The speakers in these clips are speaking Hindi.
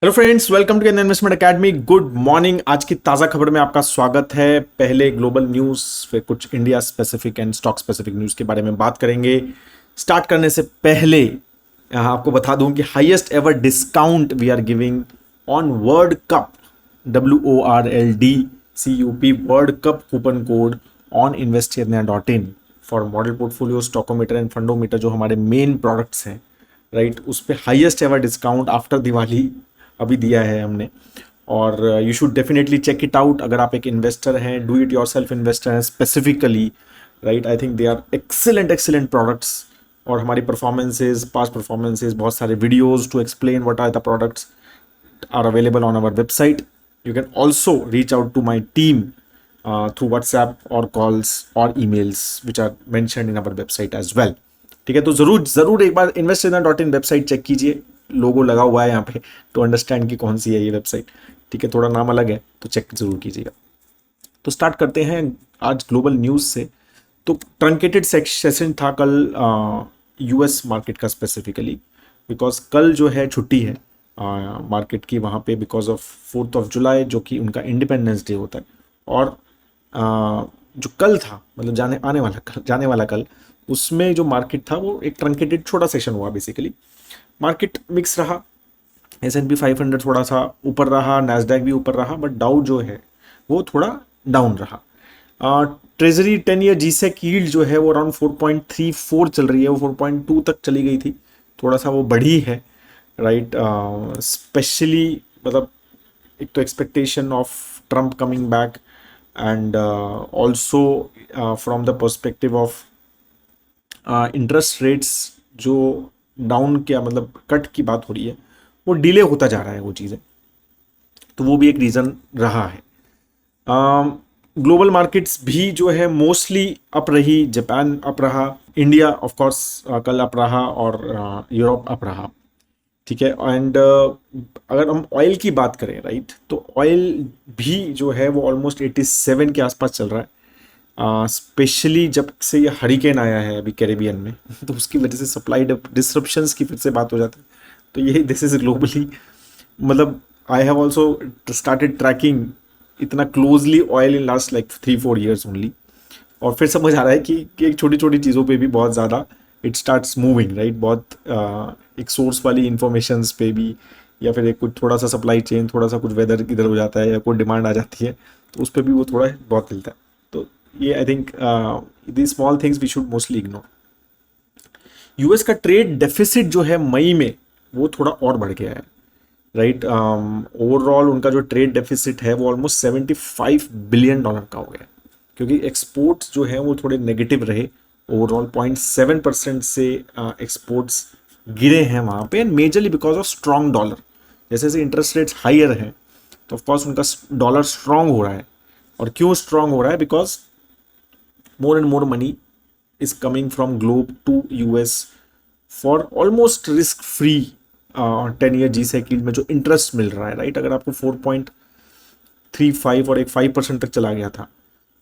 Hello friends, welcome to investment academy. Good morning. आज की ताज़ा खबर में आपका स्वागत है। पहले ग्लोबल न्यूज़, फिर कुछ India specific and stock specific news के बारे में बात करेंगे। स्टार्ट करने से पहले आपको बता दूं कि highest ever discount we are giving on world cup, WORLD world cup coupon code on investindia.in for model portfolio, stockometer and fundometer, जो हमारे मेन प्रोडक्ट्स हैं, राइट। उस पर highest ever discount after Diwali अभी दिया है हमने। और you should definitely check it out. अगर आप एक इन्वेस्टर हैं, do it yourself investor हैं specifically, right, I think they are excellent products. और हमारी परफॉर्मेंसेज, पास्ट परफॉर्मेंसेज, बहुत सारे videos to explain what are the products are available on our website. You can also reach out to my team through WhatsApp or calls or emails which are mentioned in our website as well. ठीक है, तो जरूर एक बार investindia.in वेबसाइट चेक कीजिए। लोगो लगा हुआ है यहाँ पे टू अंडरस्टैंड कि कौन सी है ये वेबसाइट। ठीक है, थोड़ा नाम अलग है तो चेक जरूर कीजिएगा। तो स्टार्ट करते हैं आज ग्लोबल न्यूज़ से। तो ट्रंकेटेड सेशन था कल यूएस मार्केट का स्पेसिफिकली, बिकॉज कल जो है छुट्टी है मार्केट की वहाँ पे, because of 4th of July जो कि उनका इंडिपेंडेंस डे होता है। और जो कल था, मतलब जाने वाला कल, उसमें जो मार्केट था वो एक ट्रंकेटेड छोटा सेशन हुआ बेसिकली। मार्केट मिक्स रहा। S&P 500 थोड़ा सा ऊपर रहा, नैस्डैक भी ऊपर रहा, बट डाउ जो है वो थोड़ा डाउन रहा। ट्रेजरी 10 ईयर जीसेक यील्ड जो है वो अराउंड 4.34 चल रही है, वो 4.2 तक चली गई थी, थोड़ा सा वो बढ़ी है, राइट। स्पेशली मतलब एक तो expectation of Trump coming back and also from the perspective of interest rates जो डाउन, क्या मतलब कट की बात हो रही है, वो डिले होता जा रहा है वो चीज़ें, तो वो भी एक रीज़न रहा है। ग्लोबल मार्केट्स भी जो है मोस्टली अप रही। जापान अप रहा, इंडिया ऑफ कोर्स कल अप रहा, और यूरोप अप रहा। ठीक है। एंड अगर हम ऑयल की बात करें, राइट, तो ऑयल भी जो है वो ऑलमोस्ट 87 के आसपास चल रहा है। स्पेशली जब से ये हरिकेन आया है अभी कैरेबियन में तो उसकी वजह से सप्लाई डिसरप्शंस की फिर से बात हो जाती है। तो ये दिस इज ग्लोबली, मतलब I have also started tracking इतना closely oil in last like 3-4 years only. और फिर समझ आ रहा है कि एक छोटी छोटी चीज़ों पे भी बहुत ज़्यादा इट स्टार्ट्स मूविंग, राइट। बहुत एक सोर्स वाली इंफॉर्मेशंस पे भी, या फिर एक कुछ थोड़ा सा सप्लाई चेन, थोड़ा सा कुछ वेदर इधर हो जाता है या कोई डिमांड आ जाती है, तो उस पर भी वो थोड़ा बहुत मिलता है। तो ये I think the small things we should mostly ignore. US का ट्रेड डेफिसिट जो है मई में वो थोड़ा और बढ़ गया है, राइट। ओवरऑल उनका जो ट्रेड डेफिसिट है वो ऑलमोस्ट $75 बिलियन का हो गया, क्योंकि एक्सपोर्ट्स जो है वो थोड़े नेगेटिव रहे। ओवरऑल 0.7% से एक्सपोर्ट्स गिरे हैं वहाँ पे, and majorly because of strong dollar. जैसे जैसे इंटरेस्ट रेट्स हाइयर हैं तो ऑफकोर्स उनका डॉलर स्ट्रॉन्ग हो रहा है। और क्यों स्ट्रॉन्ग हो रहा है? Because more and more money is coming from globe to US for almost risk free 10 year जी साइकिल में जो इंटरेस्ट मिल रहा है, राइट। अगर आपको 4.35 और एक 5% तक चला गया था,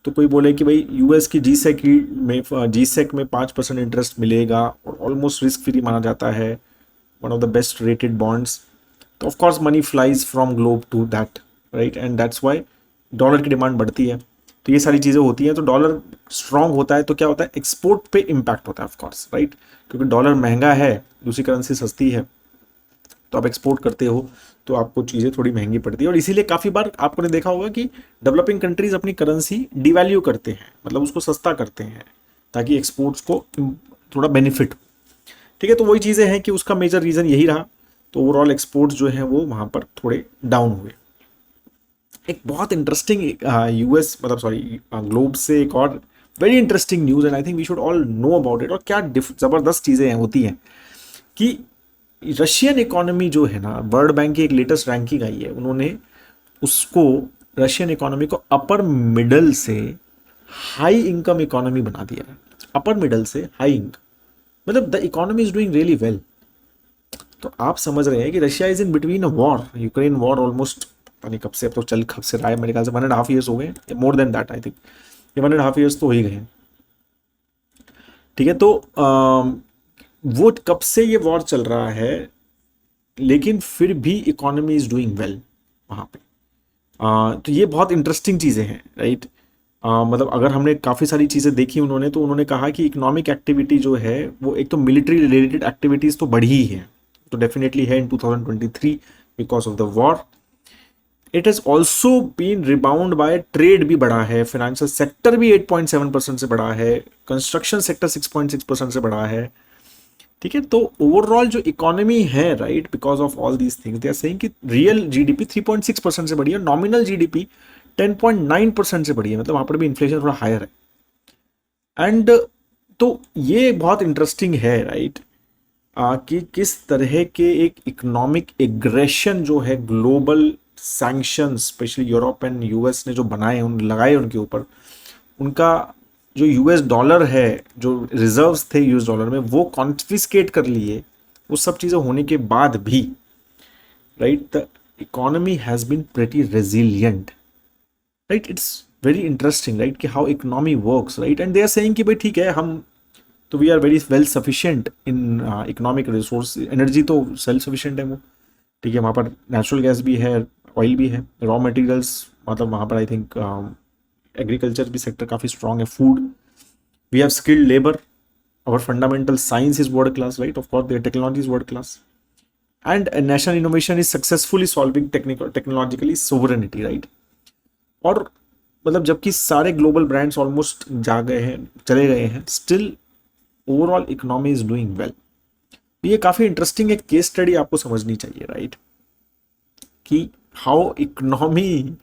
तो कोई बोले कि भाई यूएस की जीसेक में 5% इंटरेस्ट मिलेगा और ऑलमोस्ट रिस्क फ्री माना जाता है, one of the best rated bonds, तो of course money flies from globe to that, right. And that's why dollar की डिमांड बढ़ती है। तो ये सारी चीज़ें होती हैं। तो डॉलर स्ट्रांग होता है तो क्या होता है? एक्सपोर्ट पे इम्पैक्ट होता है ऑफ कोर्स, राइट, क्योंकि डॉलर महंगा है, दूसरी करेंसी सस्ती है, तो आप एक्सपोर्ट करते हो तो आपको चीज़ें थोड़ी महंगी पड़ती है। और इसीलिए काफ़ी बार आपने देखा होगा कि डेवलपिंग कंट्रीज अपनी करेंसी डिवैल्यू करते हैं, मतलब उसको सस्ता करते हैं, ताकि एक्सपोर्ट्स को थोड़ा बेनिफिट हो। ठीक है, तो वही चीज़ें हैं कि उसका मेजर रीज़न यही रहा। तो ओवरऑल एक्सपोर्ट्स जो हैं वो वहाँ पर थोड़े डाउन हुए। एक बहुत इंटरेस्टिंग यूएस, मतलब सॉरी, ग्लोब से एक और very interesting news, and I think we should all know about it. और क्या ज़बरदस्त चीज़ें होती हैं कि रशियन इकोनॉमी जो है ना, वर्ल्ड बैंक की एक लेटेस्ट रैंकिंग आई है, उन्होंने उसको, रशियन इकोनॉमी को अपर मिडल से हाई इनकम इकोनॉमी बना दिया है। अपर मिडल से हाई इनकम, मतलब the economy is doing really well. तो आप समझ रहे हैं कि Russia is in between a war, Ukraine war, almost पता नहीं कब से, अब तो चल कब से रहा है, मेरे ख्याल से 1.5 ईयर्स हो गए, more than that I think, ये 1.5 ईयर्स तो हो ही गए हैं। ठीक है, तो वो कब से ये वॉर चल रहा है, लेकिन फिर भी इकोनॉमी इज डूइंग वेल वहाँ पे। तो ये बहुत इंटरेस्टिंग चीज़ें हैं, राइट। मतलब अगर हमने काफ़ी सारी चीज़ें देखी उन्होंने, तो उन्होंने कहा कि इकोनॉमिक एक्टिविटी जो है वो एक तो मिलिट्री रिलेटेड एक्टिविटीज़ तो बढ़ी ही है, तो डेफिनेटली है in 2023 because of the war. It has also been rebound by trade भी बढ़ा है, फाइनेंशियल सेक्टर भी 8.7% से बढ़ा है, कंस्ट्रक्शन सेक्टर 6.6% से बढ़ा है, ठीक है। तो ओवरऑल जो इकोनॉमी है, right, because of all these things they are saying कि रियल जीडीपी 3.6% से बढ़ी है, नॉमिनल जीडीपी 10.9% से बढ़ी है, मतलब वहां पर भी इन्फ्लेशन थोड़ा हायर है। एंड तो ये बहुत इंटरेस्टिंग है, राइट, कि किस तरह के एक इकोनॉमिक एग्रेशन जो है global sanction specially Europe and US ने जो बनाए, उन लगाए उनके ऊपर, उनका जो यूएस डॉलर है, जो रिजर्व्स थे यूएस डॉलर में, वो कॉन्फिस्केट कर लिए। वो सब चीज़ें होने के बाद भी, right, the economy has been pretty resilient, right. It's very interesting, right, कि how economy works, right. And they are saying कि भाई ठीक है, हम तो we are very well sufficient in economic resource, energy तो सेल्फ सफिशिएंट है वो, ठीक है। वहाँ पर नेचुरल गैस भी है, ऑयल भी है, रॉ मटेरियल्स, मतलब वहाँ पर आई थिंक एग्रीकल्चर भी सेक्टर काफ़ी स्ट्रांग है, food, we have skilled labour, our fundamental science is world class, right, of course their technology is world class, and national innovation is successfully solving technologically sovereignty, right। और मतलब जबकि सारे ग्लोबल ब्रांड्स ऑलमोस्ट जा गए हैं, चले गए हैं, still overall economy is doing well. ये काफ़ी इंटरेस्टिंग एक केस स्टडी आपको समझनी चाहिए, राइट, कि हाउ इकोनॉमी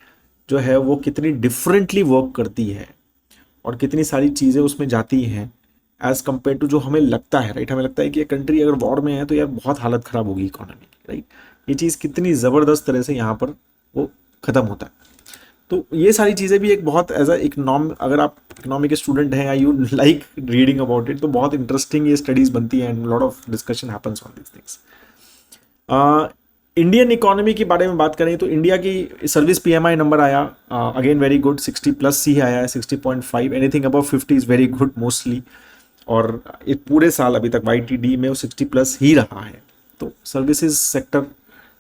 जो है वो कितनी डिफरेंटली वर्क करती है और कितनी सारी चीज़ें उसमें जाती हैं एज कम्पेयर टू जो हमें लगता है, राइट। हमें लगता है कि ये कंट्री अगर वॉर में है तो यार बहुत हालत ख़राब होगी इकोनॉमी की, राइट। ये चीज़ कितनी ज़बरदस्त तरह से यहाँ पर वो ख़त्म होता है। तो ये सारी चीज़ें भी एक बहुत एज अ इकोनॉम, अगर आप इकोनॉमी के स्टूडेंट हैं या you like reading about it, तो बहुत इंटरेस्टिंग ये स्टडीज़ बनती हैं and lot of discussion happens on this things. Indian economy के बारे में बात करें तो इंडिया की सर्विस पीएमआई नंबर आया, अगेन वेरी गुड, 60+ ही आया है, 60.5, anything above 50 is very good mostly. और एक पूरे साल अभी तक YTD में वो 60+ ही रहा है। तो services sector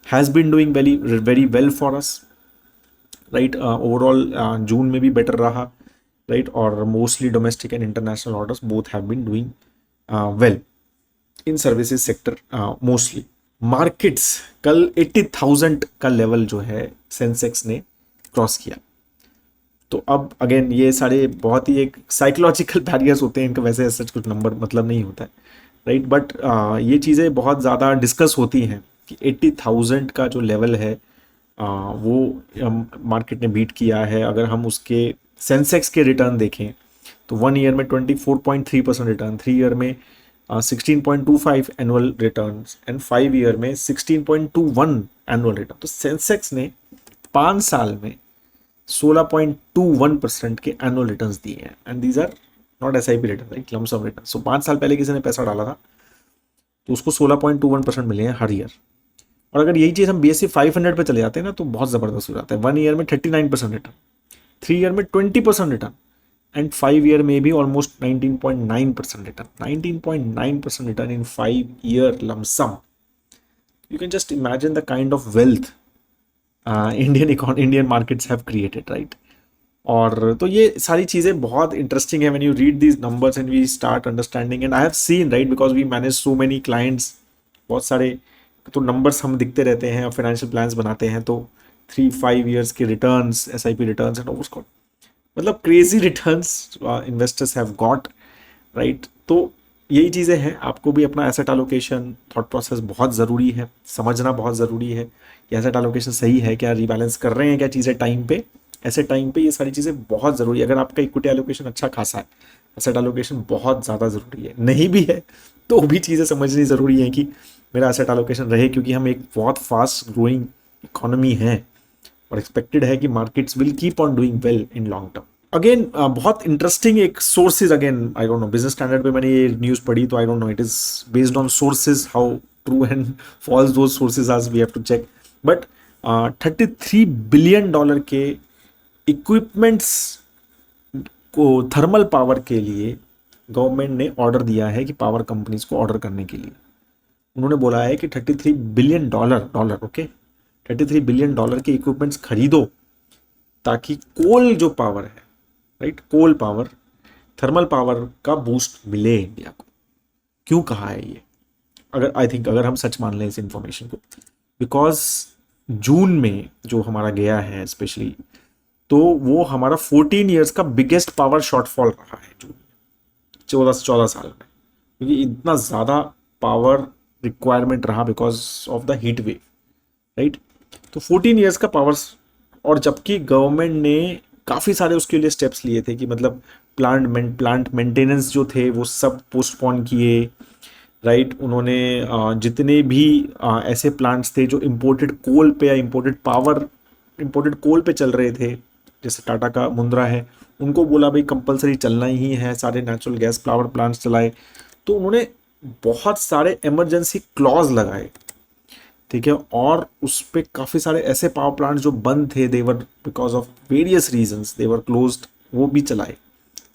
has been doing very very well for us, right. Overall June में भी बेटर रहा, राइट, और mostly domestic and international orders both have been doing well in services sector mostly. Markets कल 80,000 का लेवल जो है सेंसेक्स ने क्रॉस किया। तो अब अगेन ये सारे बहुत ही एक साइकोलॉजिकल बैरियर्स होते हैं इनका, वैसे सच कुछ नंबर मतलब नहीं होता है, राइट। बट ये चीज़ें बहुत ज़्यादा डिस्कस होती हैं कि 80,000 का जो लेवल है वो मार्केट ने बीट किया है। अगर हम उसके सेंसेक्स के रिटर्न देखें तो 1 ईयर में 24.3% रिटर्न, 3 ईयर में 16.25 एनुअल रिटर्न एंड 5 ईयर में 16.21 एनुअल रिटर्न। तो सेंसेक्स ने 5 साल में 16.21% के एनुअल रिटर्न्स दिए हैं, and these are not SIP return, right, lumpsum return. So 5 साल पहले किसी ने पैसा डाला था तो उसको 16.21% मिले हैं हर ईयर। और अगर यही चीज़ हम BSE 500 पे चले जाते हैं ना तो बहुत ज़बरदस्त हो जाता है। 1 ईयर में 39% रिटर्न, 3 ईयर में 20% रिटर्न, एंड 5 ईयर में भी almost 19.9% return. 19.9% return in 5 year lump sum. You can just imagine the kind of wealth Indian markets have created, right. और तो ये सारी चीज़ें बहुत इंटरेस्टिंग है when you read these numbers and we start understanding. And I have seen, right, because we manage so many clients, बहुत सारे तो नंबर्स हम दिखते रहते हैं, फाइनेंशियल प्लान्स बनाते हैं, तो 3-5 ईयर्स के रिटर्न्स, SIP रिटर्न्स एंड उसको मतलब crazy returns investors have got, right. तो यही चीज़ें हैं, आपको भी अपना एसेट एलोकेशन थॉट प्रोसेस बहुत ज़रूरी है, समझना बहुत ज़रूरी है कि एसेट एलोकेशन सही है क्या, रीबैलेंस कर रहे हैं क्या चीज़ें टाइम पे, ऐसे टाइम पे ये सारी चीज़ें बहुत ज़रूरी है। अगर आपका इक्विटी एलोकेशन अच्छा खासा है, एसेट एलोकेशन बहुत ज़्यादा ज़रूरी है, नहीं भी है तो भी चीज़ें समझनी ज़रूरी है कि मेरा एसेट एलोकेशन रहे, क्योंकि हम एक बहुत फास्ट ग्रोइंग इकोनॉमी है और एक्सपेक्टेड है कि markets will keep on doing well in long term. Again बहुत इंटरेस्टिंग एक sources, again I don't know, business standard पे मैंने ये न्यूज़ पढ़ी तो I don't know it is based on sources, how true and false those sources are we have to check. But $33 billion के इक्विपमेंट्स को थर्मल पावर के लिए गवर्नमेंट ने ऑर्डर दिया है कि पावर कंपनीज को ऑर्डर करने के लिए उन्होंने बोला है कि $33 बिलियन ओके, $33 बिलियन के इक्विपमेंट्स खरीदो ताकि कोल जो पावर है, right, coal power, thermal power का बूस्ट मिले इंडिया को। क्यों कहा है ये? अगर आई थिंक अगर हम सच मान लें इस इंफॉर्मेशन को, बिकॉज जून में जो हमारा गया है स्पेशली, तो वो हमारा 14 ईयर्स का बिगेस्ट पावर शॉर्टफॉल रहा है जून, 14 साल में, क्योंकि इतना ज़्यादा पावर रिक्वायरमेंट रहा because of the heat wave, right. तो 14 ईयर्स का पावर, और जबकि गवर्नमेंट ने काफ़ी सारे उसके लिए स्टेप्स लिए थे कि मतलब प्लांट मेंटेनेंस जो थे वो सब पोस्टपोन किए, राइट। उन्होंने जितने भी ऐसे प्लांट्स थे जो इम्पोर्टेड कोल पे या इम्पोर्टेड कोल पे चल रहे थे, जैसे टाटा का मुंद्रा है, उनको बोला भाई कंपलसरी चलना ही है, सारे नेचुरल गैस पावर प्लांट्स चलाए। तो उन्होंने बहुत सारे इमरजेंसी क्लॉज लगाए, ठीक है, और उस पर काफ़ी सारे ऐसे पावर प्लांट जो बंद थे, they were because of various reasons they were closed, वो भी चलाए।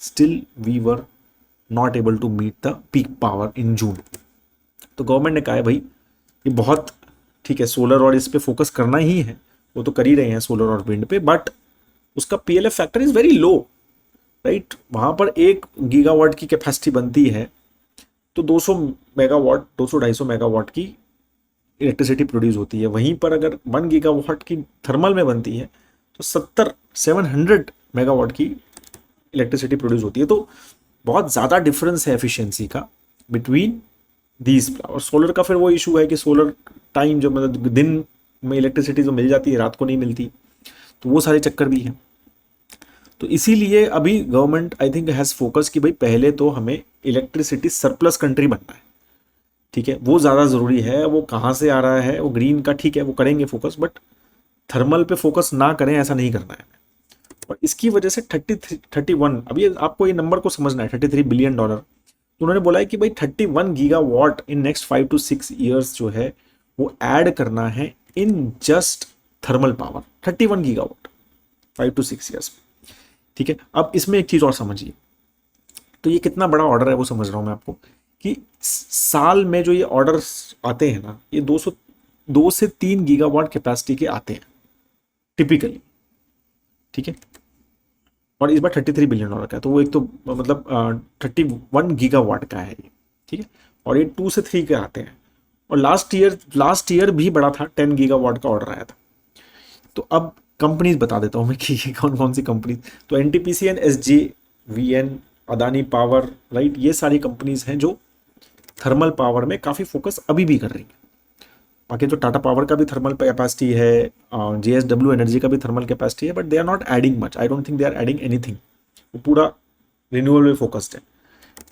Still we were not able to meet the peak power in June. तो गवर्नमेंट ने कहा है भाई ये बहुत ठीक है, सोलर और इस पे फोकस करना ही है, वो तो कर ही रहे हैं सोलर और विंड पे, बट उसका PLF factor is very low, right. वहाँ पर 1 गीगावाट की कैपेसिटी बनती है तो 200 मेगावाट, 200-250 मेगावाट की इलेक्ट्रिसिटी प्रोड्यूस होती है। वहीं पर अगर 1 गीगावाट की थर्मल में बनती है तो 700 मेगावाट की इलेक्ट्रिसिटी प्रोड्यूस होती है। तो बहुत ज़्यादा डिफरेंस है एफिशिएंसी का बिटवीन दीज। और सोलर का फिर वो इशू है कि सोलर टाइम जो मतलब दिन में इलेक्ट्रिसिटी जो मिल जाती है रात को नहीं मिलती, तो वो सारे चक्कर भी हैं। तो इसीलिए अभी government I think has focus कि भाई पहले तो हमें इलेक्ट्रिसिटी सरप्लस कंट्री बनना है, ठीक है, वो ज़्यादा ज़रूरी है। वो कहाँ से आ रहा है, वो ग्रीन का ठीक है वो करेंगे फोकस, बट थर्मल पे फोकस ना करें, ऐसा नहीं करना है। और इसकी वजह से 31, अभी आपको ये नंबर को समझना है, $33 बिलियन। तो उन्होंने बोला है कि भाई 31 gigawatt in next 5 to 6 years जो है वो ऐड करना है in just thermal power, 31 gigawatt 5 to 6 years में, ठीक है। अब इसमें एक चीज़ और समझिए, तो ये कितना बड़ा ऑर्डर है वो समझ रहा हूँ मैं आपको, कि साल में जो ये ऑर्डर्स आते हैं ना, ये 2 से 3 गीगावाट कैपेसिटी के आते हैं टिपिकली, ठीक है। और इस बार $33 बिलियन का है, तो वो एक तो मतलब 31 गीगावाट का है ये, ठीक है। और ये 2 से 3 के आते हैं। और लास्ट ईयर भी बड़ा था, 10 गीगावाट का ऑर्डर आया था। तो अब कंपनीज बता देता हूँ मैं कि ये कौन कौन सी कंपनीज। तो NTPC and SJVN, Adani power, right, ये सारी कंपनीज हैं जो थर्मल पावर में काफ़ी फोकस अभी भी कर रही हैं। बाकी तो टाटा पावर का भी थर्मल कैपेसिटी है, जेएसडब्ल्यू एनर्जी का भी थर्मल कैपेसिटी है, but they are not adding much, I don't think they are adding anything, वो पूरा रिन्यूएबल में फोकस्ड है।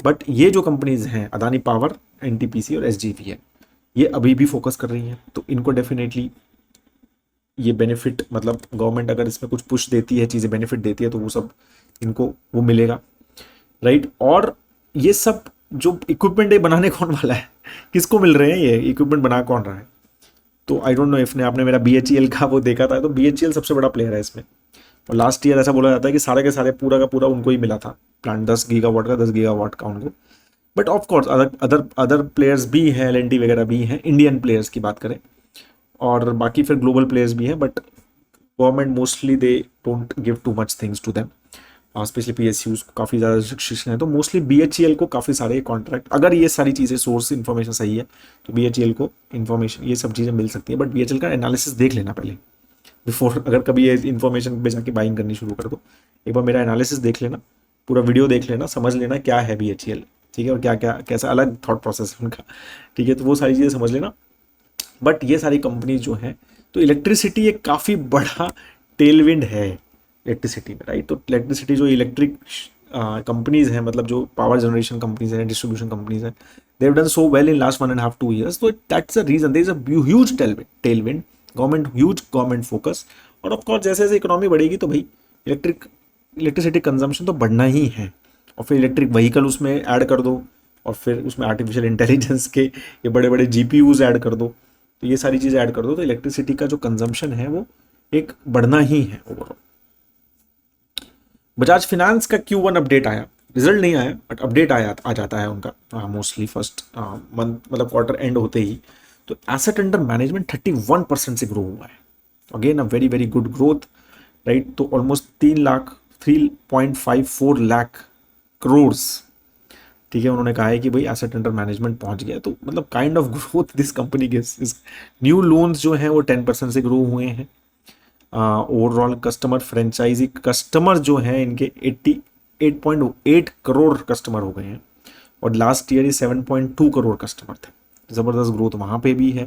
बट ये जो कंपनीज हैं अदानी पावर, एनटीपीसी और एसजेवीएन, ये अभी भी फोकस कर रही हैं। तो इनको डेफिनेटली ये बेनिफिट, मतलब गवर्नमेंट अगर इसमें कुछ पुश देती है, चीज़ें बेनिफिट देती है, तो वो सब इनको वो मिलेगा, राइट। और ये सब जो इक्विपमेंट बनाने कौन वाला है, किसको मिल रहे हैं ये इक्विपमेंट, बना कौन रहा है? तो आई डोंट नो इफ ने आपने मेरा बीएचईएल का वो देखा था, तो बीएचईएल सबसे बड़ा प्लेयर है इसमें। और लास्ट ईयर ऐसा बोला जाता है कि सारे के सारे पूरा का पूरा उनको ही मिला था प्लांट, 10 गीगावाट का, 10 गीगावाट का उनको। But of course other players भी हैं, एलएनटी वगैरह भी हैं, इंडियन प्लेयर्स की बात करें, और बाकी फिर ग्लोबल प्लेयर्स भी हैं। But government mostly they don't give too much things to them, specially PSUs को काफ़ी ज़्यादा रिस्ट्रिक्शन है। तो मोस्टली बीएचईएल को काफ़ी सारे कॉन्ट्रैक्ट, अगर ये सारी चीज़ें सोर्स इन्फॉर्मेशन सही है तो बीएचईएल को इन्फॉर्मेशन ये सब चीज़ें मिल सकती है। बट बीएचईएल का एनालिसिस देख लेना पहले बिफोर, अगर कभी ये इन्फॉर्मेशन पे जाके बाइंग करनी शुरू कर दो, एक बार मेरा एनालिसिस देख लेना, पूरा वीडियो देख लेना, समझ लेना क्या है बीएचईएल, ठीक है, और क्या क्या कैसा अलग थॉट प्रोसेस है उनका, ठीक है। तो वो सारी चीज़ें समझ लेना। बट ये सारी कंपनीज जो हैं, तो इलेक्ट्रिसिटी एक काफ़ी बड़ा टेलविंड है इलेक्ट्रिसिटी में, राइट। तो इलेक्ट्रिसिटी जो इलेक्ट्रिक कंपनीज हैं, मतलब जो पावर जनरेशन कंपनीज हैं, डिस्ट्रीब्यूशन कंपनीज हैं, they have done so well in last 1.5-2 years। तो that's the reason, there is a huge tailwind, government focus. और ऑफकोर्स जैसे जैसे इकोनॉमी बढ़ेगी तो भाई इलेक्ट्रिसिटी कंजम्पशन तो बढ़ना ही है। और फिर इलेक्ट्रिक व्हीकल उसमें ऐड कर दो, और फिर उसमें आर्टिफिशियल इंटेलिजेंस के ये बड़े बड़े जीपीयूज ऐड कर दो, तो ये सारी चीज़ें ऐड कर दो, तो इलेक्ट्रिसिटी का जो कंजम्पशन है वो एक बढ़ना ही है ओवरऑल। बजाज फिनांस का Q1 अपडेट आया, रिजल्ट नहीं आया बट अपडेट आ जाता है उनका मोस्टली फर्स्ट मंथ, मतलब क्वार्टर एंड होते ही। तो एसेट अंडर मैनेजमेंट 31% से ग्रो हुआ है, again a very very good growth, right. तो ऑलमोस्ट 3.54 लाख करोड़, ठीक है, उन्होंने कहा है कि भाई एसेट अंडर मैनेजमेंट पहुंच गया। तो मतलब kind of growth this company gives. New loans जो हैं वो 10% से ग्रो हुए हैं। ओवरऑल कस्टमर फ्रेंचाइजी कस्टमर जो हैं इनके 88.8 करोड़ कस्टमर हो गए हैं, और लास्ट ईयर ही 7.2 करोड़ कस्टमर थे। ज़बरदस्त ग्रोथ वहाँ पे भी है,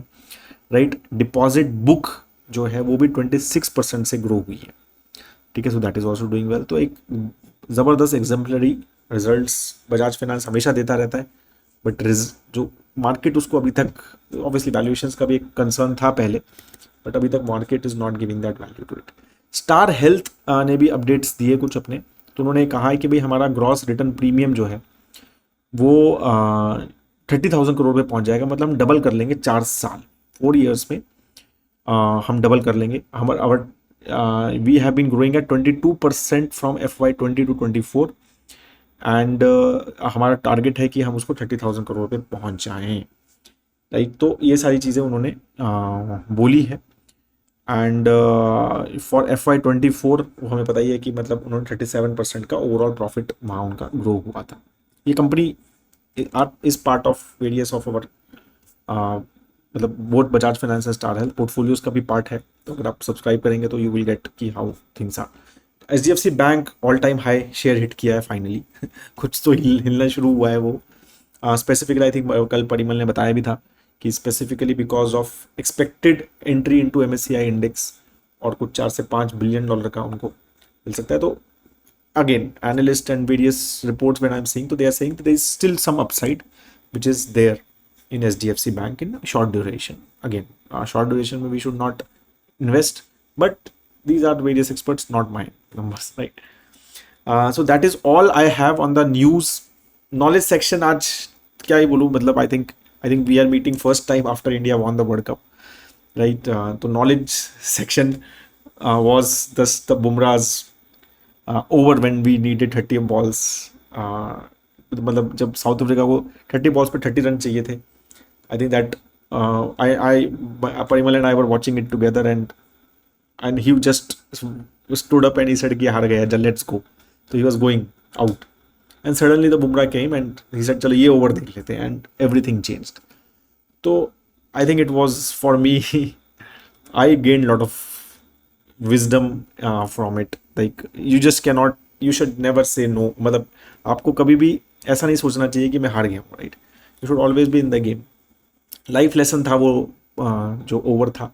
राइट। डिपॉजिट बुक जो है वो भी 26% से ग्रो हुई है, ठीक है। So that is also doing well. तो एक ज़बरदस्त एग्जाम्पलरी रिजल्ट्स बजाज फाइनेंस हमेशा देता रहता है, बट जो मार्केट उसको अभी तक, ऑब्वियसली वैल्यूएशंस का भी एक कंसर्न था पहले, बट अभी तक market is not giving that value to it. Star Health ने भी अपडेट्स दिए कुछ अपने, तो उन्होंने कहा है कि भाई हमारा ग्रॉस रिटर्न प्रीमियम जो है वो 30,000 करोड़ पे पहुंच जाएगा, मतलब हम डबल कर लेंगे 4 साल, 4 ईयर्स में हम डबल कर लेंगे। हमारा we have been growing at 22% फ्रॉम FY20 to 24, एंड हमारा टारगेट है कि हम उसको 30,000 करोड़ पे पहुंच जाएं, राइट। तो ये सारी चीज़ें उन्होंने बोली है। एंड फॉर FY24 हमें पता ही है कि मतलब उन्होंने 37% का ओवरऑल प्रॉफिट वहाँ उनका ग्रो हुआ था। ये company is part of various of our, मतलब both Bajaj finance and Star Health portfolios का भी पार्ट है। तो अगर आप सब्सक्राइब करेंगे तो यू विल गेट कि how things are. HDFC bank all time high share hit किया है फाइनली कुछ तो हिलना शुरू हुआ है वो। स्पेसिफिकली आई थिंक कल परिमल ने बताया भी था कि specifically because of expected entry into MSCI index, और कुछ 4 से 5 बिलियन डॉलर का उनको मिल सकता है। तो again analyst and various reports when I am seeing, तो they are saying there is still some upside which is there in HDFC Bank in short duration. Again, short duration में we should not invest, but these are various experts, not my numbers, right? So that is all I have on the news. Knowledge section आज क्या ही बोलूँ, मतलब I think we are meeting first time after India won the World Cup, right? तो knowledge section was the Bumrah's over when we needed 30 balls. मतलब जब साउथ अफ्रीका को 30 बॉल्स पे 30 रन चाहिए थे, I think that Parimal and I were watching it together, and he just stood up and he said कि हार गया चल let's go. So he was going out, and suddenly the Bumrah came and he said चलो ये ओवर देख लेते हैं, and everything changed. तो I think it was for me I gained a lot of wisdom from it. Like you just cannot, you should never say no. मतलब आपको कभी भी ऐसा नहीं सोचना चाहिए कि मैं हार गया हूँ, right? You should always be in the game. Life lesson था वो जो ओवर था,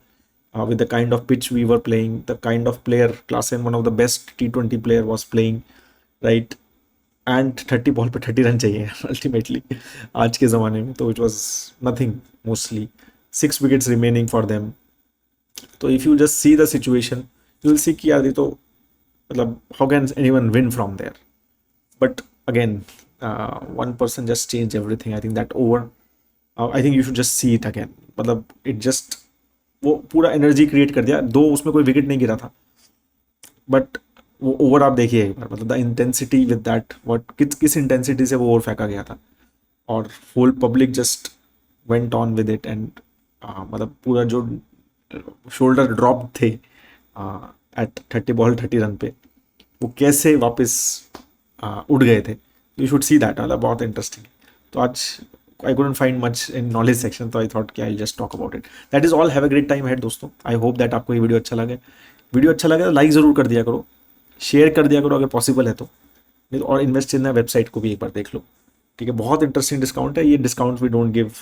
with the kind of pitch we were playing, the kind of player class and one of the best T20 player was playing, right. And 30 ball पे 30 रन चाहिए अल्टीमेटली आज के ज़माने में। तो it was nothing, mostly 6 wickets remaining for them. तो if you just see the situation you will see कि यार ये तो मतलब how can anyone win from there, but again one person just changed everything. I think that over, I think you should just see it again. मतलब it just वो पूरा एनर्जी क्रिएट कर दिया। दो उसमें कोई विकेट नहीं गिरा था, बट वो ओवर आप देखिए एक बार, मतलब the intensity with that what किस इंटेंसिटी से वो ओवर फेंका गया था, और whole public just went on with it. And मतलब पूरा जो शोल्डर ड्रॉप थे एट 30 बॉल 30 रन पे, वो कैसे वापस उड़ गए थे। यू शुड सी दैट, मतलब बहुत इंटरेस्टिंग। तो आज I couldn't find much in knowledge section, तो I thought कि I'll just talk about it. That is all. Have a great time ahead दोस्तों. I hope that आपको ये वीडियो अच्छा लगे। वीडियो अच्छा लगे तो लाइक ज़रूर कर दिया करो, शेयर कर दिया करो अगर पॉसिबल है तो, नहीं तो और इन्वेस्ट इन वेबसाइट को भी एक बार देख लो, ठीक है। बहुत इंटरेस्टिंग डिस्काउंट है ये। Discount we don't give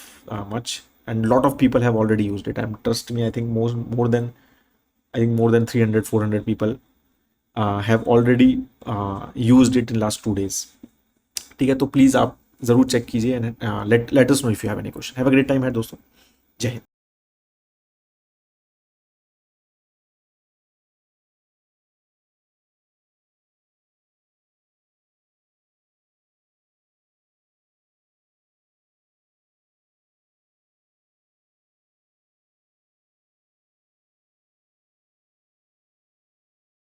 much, and lot of people have already used it. Trust me, I think more than 300-400 people have already used it in last 2 days, ठीक है। तो प्लीज़ आप ज़रूर चेक कीजिए, and let us know if you have any question. Have a great time है दोस्तों। जय हिंद।